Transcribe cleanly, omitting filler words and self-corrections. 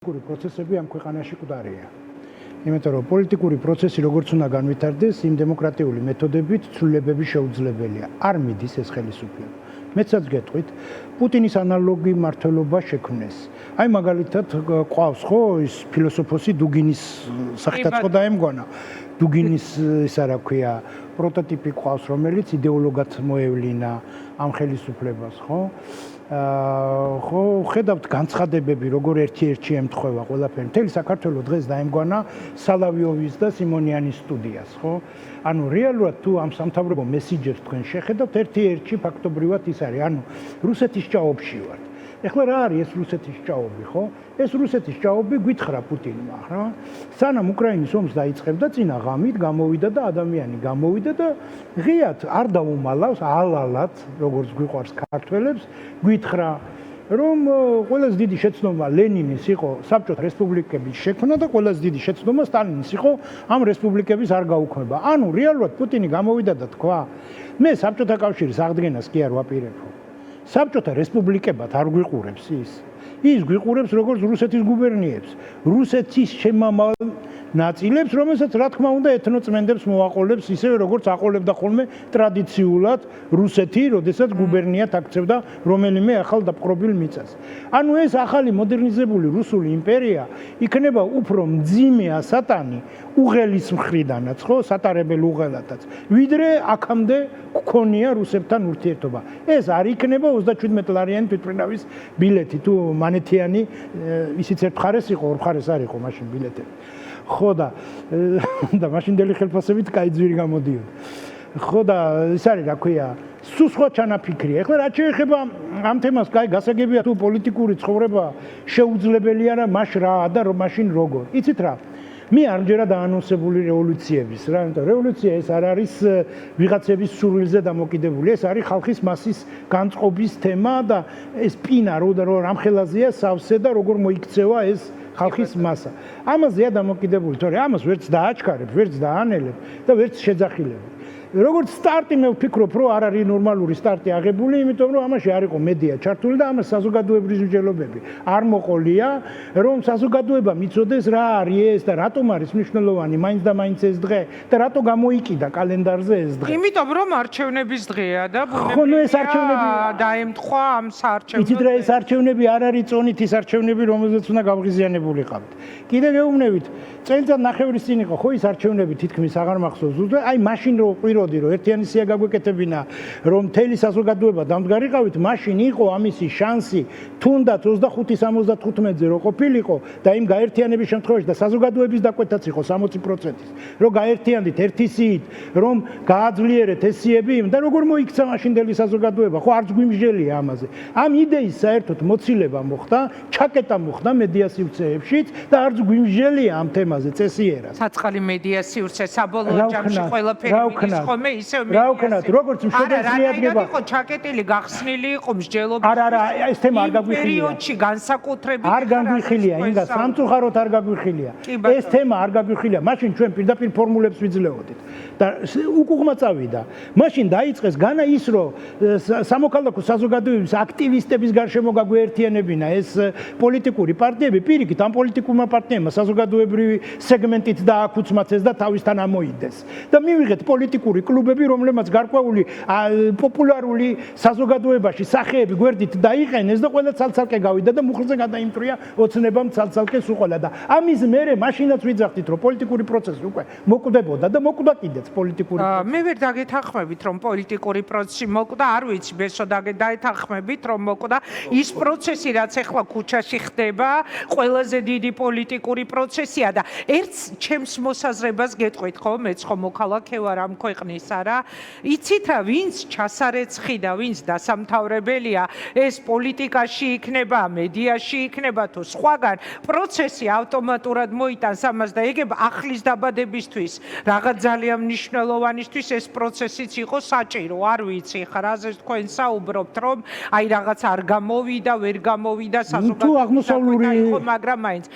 პოლიტიკური პროცესები ამ ქვეყანაში მკვდარია. იმიტომ რომ პოლიტიკური პროცესი როგორც უნდა განვითარდეს, იმ დემოკრატიული მეთოდებით ცვლილებები შეუძლებელია. არ მიდის ეს ხელისუფლება. მეცაც გეტყვით, პუტინის ანალოგი მმართველობა შექმნეს. აი მაგალითად ყავს ხო ის ფილოსოფოსი დუგინის სახითაც ხო დაემგონა. დუგინის ისა რა ქვია, პროტოტიპი ყავს, რომელიც იდეოლოგად მოევლინა ამ ხელისუფლებას, ხო? ხო ხედავთ განცხადებები როგორ ერთ-ერთი ემთხვევა ყველაფერი. მთელი საქართველო დღეს დაემგვანა სალავიოვის და სიმონიანის სტუდიას, ხო? ანუ რეალურად თუ ამ სამთავრობო მესიჯებს თქვენ შეხედავთ, ერთ-ერთი ფაქტობრივად ის არის, ანუ რუსეთის ჭაობში ვართ. ეხლა რა არის ეს რუსეთის ჭაობი, ხო? ეს რუსეთის ჭაობი გვითხრა პუტინმა, რა? სანამ უკრაინის ომს დაიწყებდა, წინა ღამით გამოვიდა და ადამიანი გამოვიდა და ღიად არ დაუმალავს, ალალად, როგორც გვიყვარს ქართველებს, გვითხრა რომ ყველაზე დიდი შეცდომა ლენინის იყო საბჭოთა რესპუბლიკების შექმნა და ყველაზე დიდი შეცდომა სტალინის იყო ამ რესპუბლიკების არ გაუქმება. ანუ რეალურად პუტინი გამოვიდა და თქვა, მე საბჭოთა კავშირის აღდგენას კი არ ვაპირებო. საბჭოთა რესპუბლიკებად არ გვიყურებს ის. ის გვიყურებს როგორც რუსეთის გუბერნიებს, რუსეთის შემამალ ნაწილებს, რომელსაც რა თქმა უნდა ეთნოწმენდებს მოაყოლებს, ისევე როგორც აყოლებდა ხოლმე ტრადიციულად რუსეთი, როდესაც გუბერნიად აქცევდა რომელიმე ახალ დაპყრობილ მიწას. ანუ ეს ახალი მოდერნიზებული რუსული იმპერია იქნება უფრო მძიმე ასატანი უღელის მხრიდანაც, ხო, სატარებელ უღელათაც, ვიდრე აქამდე გქონია რუსებთან ურთიერთობა. ეს არ იქნება 37 ლარიანი თვითმფრინავის ბილეთი თუ მანეთიანი ისიც ერთ მხარეს იყო, ორ მხარეს არ იყო მაშინ ბილეთები. ხო და მაშინდელი ხელფასებით კაი ძვირი გამოდიოდა. ხო და ეს არის რა ქვია, სულ სხვა ჩანაფიქრია. ეხლა რაც შეეხება ამ თემას, კაი გასაგებია თუ პოლიტიკური ცხოვრება შეუძლებელია რა, მაშ რა და მაშინ როგორ. იცით რა? მე არ მჯერა დაანონსებული რევოლუციების რა, იმიტომ რევოლუცია ეს არ არის ვიღაცების სურვილზე დამოკიდებული, ეს არის ხალხის მასის განწყობის თემა და ეს პინა რო რამ ხელაზეა სავსე და როგორ მოიქცევა ეს ხალხის მასა. ამაზეა დამოკიდებული, თორე ამას ვერც დააჩქარებ, ვერც დაანელებ და ვერც შეძახილებ. როგორც სტარტი მე ვფიქრობ, რომ არ არის ნორმალური სტარტი აღებული, იმიტომ რომ ამაში არ იყო მედია ჩართული და ამას საზოგადოებრივი მსჯელობები არ მოყოლია, რომ საზოგადოება მიცოდეს რა არის ეს და რატომ არის მნიშვნელოვანი მაინც და მაინც ეს დღე და რატო გამოიკიდა კალენდარზე ეს დღე. იმიტომ რომ არჩევნების დღეა და ხო, ნუ ეს არჩევნები დაემთხვა ამ საარჩევნო. იცით რა, ეს არჩევნები არ არის წონით ის არჩევნები, რომელზეც უნდა გავღიზიანებულიყავთ. კიდე გეუბნებით, წელიწად ნახევრის წინ იყო ხო ის არჩევნები თითქმის აღარ მახსოვს. აი მაშინ რო პიროდი რომ ერთიანი სია გაგვეკეთებინა, რომ მთელი საზოგადოება დამდგარიყავით, მაშინ იყო ამისი შანსი, თუნდაც 25-75-ზე რო ყოფილიყო და იმ გაერთიანების შემთხვევაში და საზოგადოების დაკვეთაც იყო 60%-ის, რომ გაერთიანდით ერთი სიით, რომ გააძლიერეთ ეს სიები და როგორ მოიქცა მაშინდელი საზოგადოება, ხო არც გვიმსჯელია ამაზე. ამ იდეის საერთოდ მოცილება მოხდა, ჩაკეტა მოხდა მედია სივრცეებშიც და არც გვიმსჯელია ამ თემაზე წესიერად. საწყალი მედია სივრცე საბოლოო ჯამში ყველაფერი მიდის ხოლმე ისევ რა ვქნათ, როგორც მშვიდობიანი ადგება. იყო ჩაკეტილი, გახსნილი იყო მსჯელობა. არა, ეს თემა არ გაგვიხილია. პერიოდში განსაკუთრებით არ გაგვიხილია, ინგა სამწუხაროდ არ გაგვიხილია. ეს თემა არ გაგვიხილია. მაშინ ჩვენ პირდაპირ ფორმულებს ვიძლეოდით და უკუღმა წავიდა. მაშინ დაიწყეს განა ის, რომ სამოქალაქო საზოგადოების აქტივისტების გარშემო გაგვეერთიანებინა ეს პოლიტიკური პარტიები, პირიქით ამ პოლიტიკურმა პარტიებმა საზოგადოებრივი სეგმენტით დააკუცმაც ეს და თავისთან ამოიდეს. და მივიღეთ პოლიტიკური კლუბები, რომლებმაც გარკვეული პოპულარული საზოგადოებაში სახეები გვერდით დაიყენეს და ყველა ცალ-ცალკე გავიდა და მუხლზე გადაიმტრია ოცნებამ ცალ-ცალკე სუყოლა და ამის მერე მაშინაც ვიძახდით, რომ პოლიტიკური პროცესი უკვე მოკვდებოდა და მოკვდა კიდეც პოლიტიკური პროცესი. მე ვერ დაგეთანხმებით, რომ პოლიტიკური პროცესი მოკვდა, არ ვიცი, ბესო დაეთანხმებით, რომ მოკვდა ის პროცესი, რაც ახლა ქუჩაში ხდება, ყველაზე დიდი პოლიტიკური პროცესია და ერთ ჩემს მოსაზრებას გეტყვით, ხო, მეც ხო მოქალაქე ვარ ამ ქვეყნის, არა? იცით რა, ვინც ჩასარეცხი და ვინც დასამთავრებელია, ეს პოლიტიკაში იქნება, მედიაში იქნება თუ სხვაგან, პროცესი ავტომატურად მოიტანს ამას და ეგება ახლის დაბადებისთვის, რაღაც ძალიან მნიშვნელოვანისთვის ეს პროცესიც იყო საჭირო, არ ვიცი, ხა რაზე თქვენ საუბრობთ, რომ აი რაღაც არ გამოვიდა, ვერ გამოვიდა საზოგადოება, მაგრამ მაინც